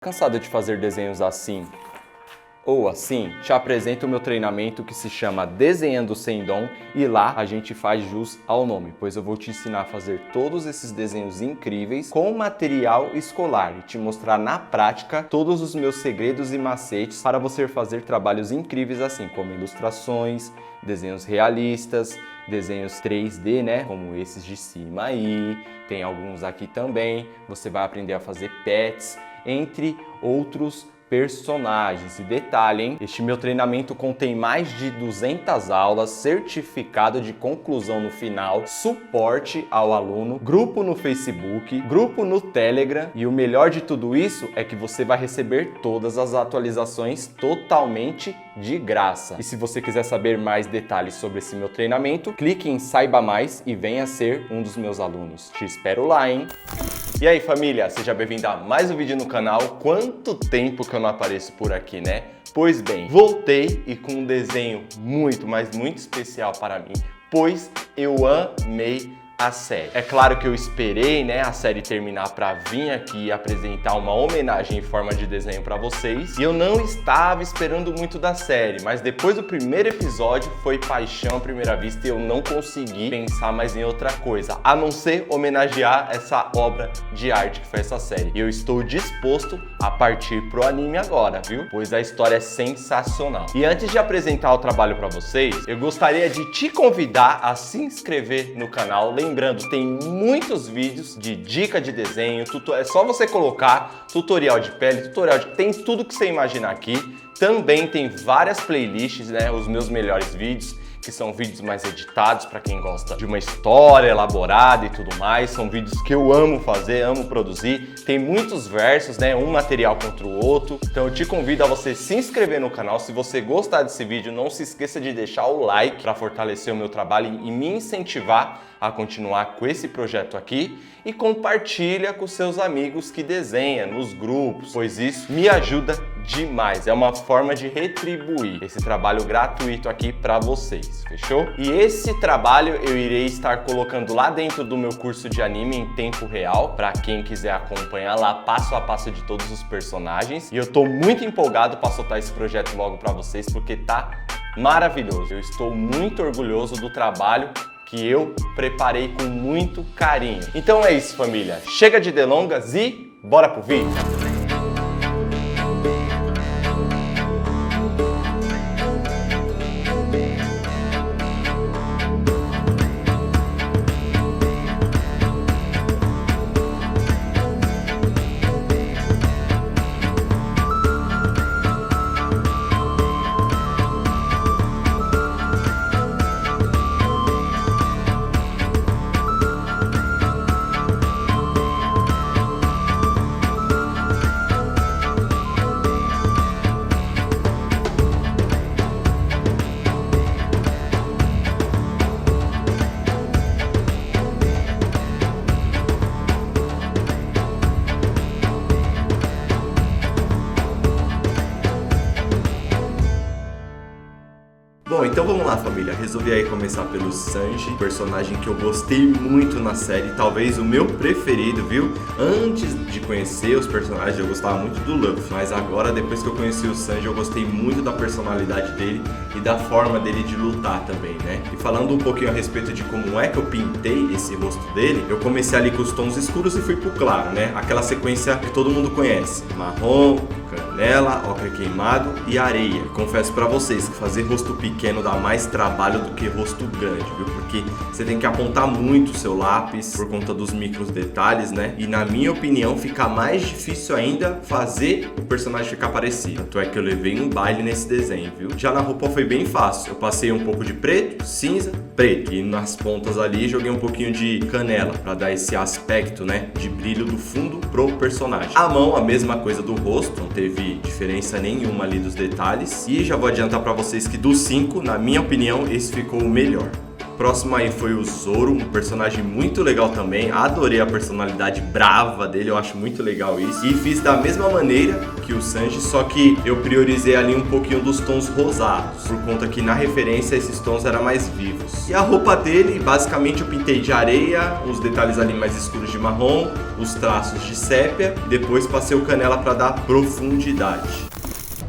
Cansado de fazer desenhos assim ou assim? Te apresento o meu treinamento que se chama Desenhando Sem Dom e lá a gente faz jus ao nome, pois eu vou te ensinar a fazer todos esses desenhos incríveis com material escolar e te mostrar na prática todos os meus segredos e macetes para você fazer trabalhos incríveis assim, como ilustrações, desenhos realistas, desenhos 3D, né? Como esses de cima aí, tem alguns aqui também. Você vai aprender a fazer pets, entre outros personagens. E detalhe, hein? Este meu treinamento contém mais de 200 aulas, certificado de conclusão no final, suporte ao aluno, grupo no Facebook, grupo no Telegram e o melhor de tudo isso é que você vai receber todas as atualizações totalmente de graça. E se você quiser saber mais detalhes sobre esse meu treinamento, clique em Saiba Mais e venha ser um dos meus alunos. Te espero lá, hein? E aí, família, seja bem-vindo a mais um vídeo no canal. Quanto tempo que eu não apareço por aqui, né? Pois bem, voltei e com um desenho muito, mas muito especial para mim, pois eu amei a série. É claro que eu esperei, né, a série terminar para vir aqui apresentar uma homenagem em forma de desenho para vocês. E eu não estava esperando muito da série, mas depois do primeiro episódio foi paixão à primeira vista e eu não consegui pensar mais em outra coisa, a não ser homenagear essa obra de arte que foi essa série. E eu estou disposto a partir pro anime agora, viu? Pois a história é sensacional. E antes de apresentar o trabalho para vocês, eu gostaria de te convidar a se inscrever no canal. Lembrando, tem muitos vídeos de dica de desenho, é só você colocar tutorial de pele, tem tudo que você imaginar aqui. Também tem várias playlists, né, os meus melhores vídeos, que são vídeos mais editados para quem gosta de uma história elaborada e tudo mais. São vídeos que eu amo fazer, amo produzir. Tem muitos versos, né, um material contra o outro. Então eu te convido a você se inscrever no canal. Se você gostar desse vídeo, não se esqueça de deixar o like para fortalecer o meu trabalho e me incentivar a continuar com esse projeto aqui. E compartilha com seus amigos que desenham nos grupos, pois isso me ajuda demais. É uma forma de retribuir esse trabalho gratuito aqui para vocês, fechou? E esse trabalho eu irei estar colocando lá dentro do meu curso de anime em tempo real, para quem quiser acompanhar lá passo a passo de todos os personagens. E eu tô muito empolgado para soltar esse projeto logo para vocês, porque tá maravilhoso. Eu estou muito orgulhoso do trabalho que eu preparei com muito carinho. Então é isso, família. Chega de delongas e bora pro vídeo! Bom, então vamos lá, família. Resolvi aí começar pelo Sanji, personagem que eu gostei muito na série, talvez o meu preferido, viu? Antes de conhecer os personagens, eu gostava muito do Luffy, mas agora, depois que eu conheci o Sanji, eu gostei muito da personalidade dele e da forma dele de lutar também, né? E falando um pouquinho a respeito de como é que eu pintei esse rosto dele, eu comecei ali com os tons escuros e fui pro claro, né? Aquela sequência que todo mundo conhece: marrom, canela, ocre queimado e areia. Confesso pra vocês que fazer rosto pequeno dá mais trabalho do que rosto grande, viu? Porque você tem que apontar muito o seu lápis por conta dos micros detalhes, né? E na minha opinião fica mais difícil ainda fazer o personagem ficar parecido. Tanto é que eu levei um baile nesse desenho, viu? Já na roupa foi bem fácil. Eu passei um pouco de preto, cinza, preto. E nas pontas ali joguei um pouquinho de canela pra dar esse aspecto, né, de brilho do fundo pro personagem. A mão, a mesma coisa do rosto, não teve diferença nenhuma ali dos detalhes. E já vou adiantar pra vocês que dos 5, na minha opinião, esse ficou o melhor. Próximo aí foi o Zoro, um personagem muito legal também. Adorei a personalidade brava dele, eu acho muito legal isso. E fiz da mesma maneira que o Sanji, só que eu priorizei ali um pouquinho dos tons rosados, por conta que na referência esses tons eram mais vivos. E a roupa dele, basicamente eu pintei de areia, os detalhes ali mais escuros de marrom, os traços de sépia, e depois passei o canela para dar profundidade.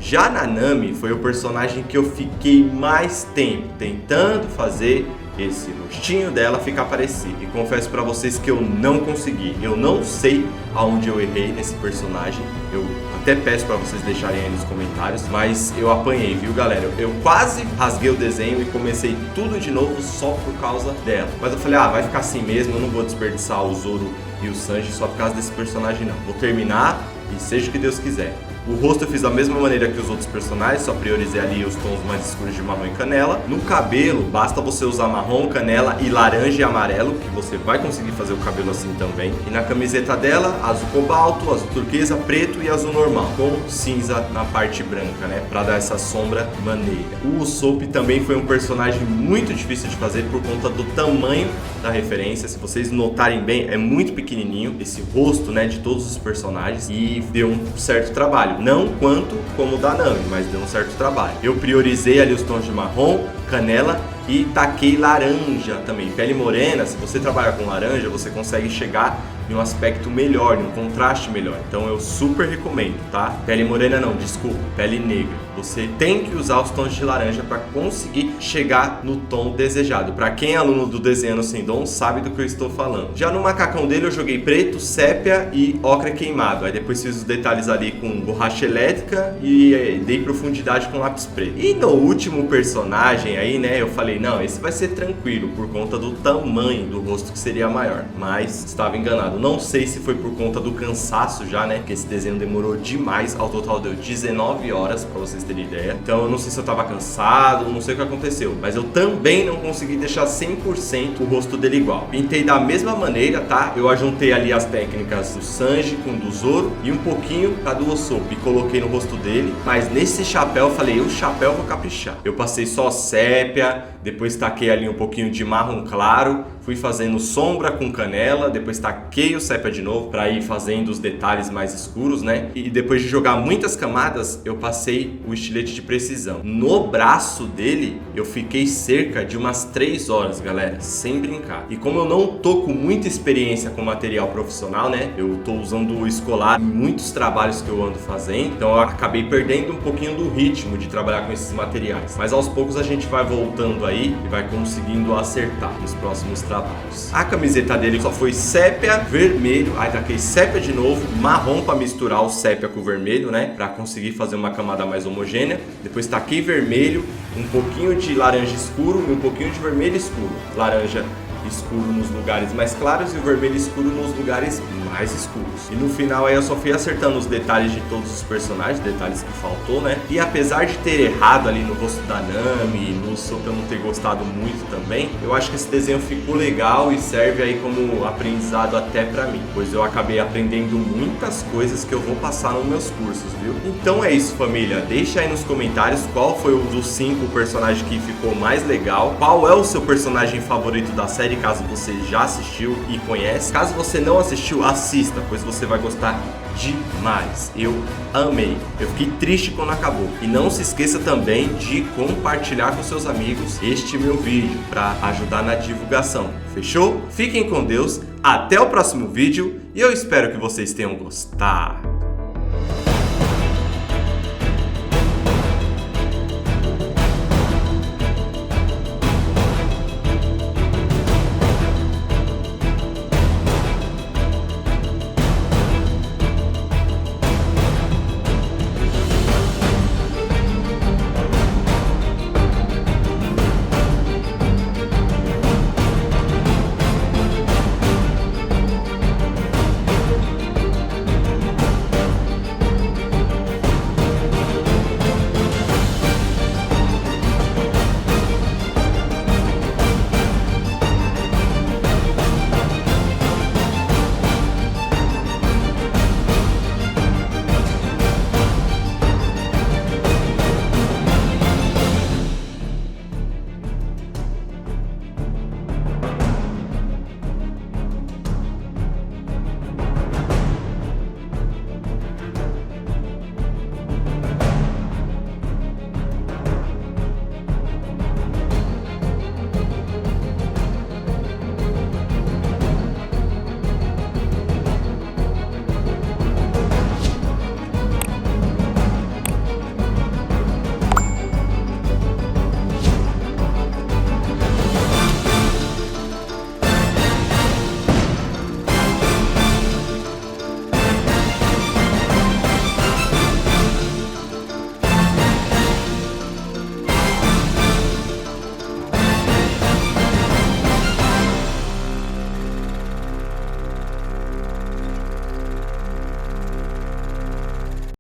Já na Nami foi o personagem que eu fiquei mais tempo tentando fazer esse rostinho dela ficar parecido. E confesso pra vocês que eu não consegui. Eu não sei aonde eu errei nesse personagem. Eu até peço pra vocês deixarem aí nos comentários, mas eu apanhei, viu, galera? Eu quase rasguei o desenho e comecei tudo de novo só por causa dela. Mas eu falei, vai ficar assim mesmo, eu não vou desperdiçar o Zoro e o Sanji só por causa desse personagem não. Vou terminar e seja o que Deus quiser. O rosto eu fiz da mesma maneira que os outros personagens, só priorizei ali os tons mais escuros de marrom e canela. No cabelo, basta você usar marrom, canela e laranja e amarelo, que você vai conseguir fazer o cabelo assim também. E na camiseta dela, azul cobalto, azul turquesa, preto e azul normal, com cinza na parte branca, né? Pra dar essa sombra maneira. O Usopp também foi um personagem muito difícil de fazer por conta do tamanho da referência. Se vocês notarem bem, é muito pequenininho esse rosto, né, de todos os personagens, e deu um certo trabalho. Não quanto como o da Nami, mas deu um certo trabalho. Eu priorizei ali os tons de marrom, canela e taquei laranja também. Pele morena, se você trabalha com laranja, você consegue chegar em um aspecto melhor, em um contraste melhor. Então eu super recomendo, tá? Pele morena não, desculpa, pele negra. Você tem que usar os tons de laranja para conseguir chegar no tom desejado. Para quem é aluno do Desenhando Sem Dom, sabe do que eu estou falando. Já no macacão dele eu joguei preto, sépia e ocre queimado. Aí depois fiz os detalhes ali com borracha elétrica e dei profundidade com lápis preto. E no último personagem aí, né, eu falei, não, esse vai ser tranquilo por conta do tamanho do rosto que seria maior. Mas estava enganado. Não sei se foi por conta do cansaço já, né, que esse desenho demorou demais. Ao total deu 19 horas, para vocês terem ideia. Então eu não sei se eu tava cansado, não sei o que aconteceu, mas eu também não consegui deixar 100% o rosto dele igual. Pintei da mesma maneira, tá? Eu ajuntei ali as técnicas do Sanji com do Zoro e um pouquinho da do Usopp e coloquei no rosto dele, mas nesse chapéu eu falei, o chapéu eu vou caprichar. Eu passei só sépia, depois taquei ali um pouquinho de marrom claro, fui fazendo sombra com canela, depois taquei o sépia de novo para ir fazendo os detalhes mais escuros, né? E depois de jogar muitas camadas, eu passei o estilete de precisão. No braço dele, eu fiquei cerca de umas 3 horas, galera, sem brincar. E como eu não tô com muita experiência com material profissional, né? Eu tô usando o escolar em muitos trabalhos que eu ando fazendo, então eu acabei perdendo um pouquinho do ritmo de trabalhar com esses materiais. Mas aos poucos a gente vai voltando aí e vai conseguindo acertar nos próximos trabalhos. A camiseta dele só foi sépia, vermelho, aí taquei sépia de novo, marrom para misturar o sépia com o vermelho, né? Para conseguir fazer uma camada mais homogênea. Depois taquei vermelho, um pouquinho de laranja escuro e um pouquinho de vermelho escuro. Laranja escuro nos lugares mais claros e o vermelho escuro nos lugares mais escuros. E no final aí eu só fui acertando os detalhes de todos os personagens, detalhes que faltou, né? E apesar de ter errado ali no rosto da Nami, no Usopp eu não ter gostado muito também, eu acho que esse desenho ficou legal e serve aí como aprendizado até pra mim, pois eu acabei aprendendo muitas coisas que eu vou passar nos meus cursos, viu? Então é isso, família. Deixa aí nos comentários qual foi um dos 5 personagens que ficou mais legal, qual é o seu personagem favorito da série, caso você já assistiu e conhece. Caso você não assistiu, assista, pois você vai gostar demais. Eu amei. Eu fiquei triste quando acabou. E não se esqueça também de compartilhar com seus amigos este meu vídeo para ajudar na divulgação. Fechou? Fiquem com Deus. Até o próximo vídeo e eu espero que vocês tenham gostado.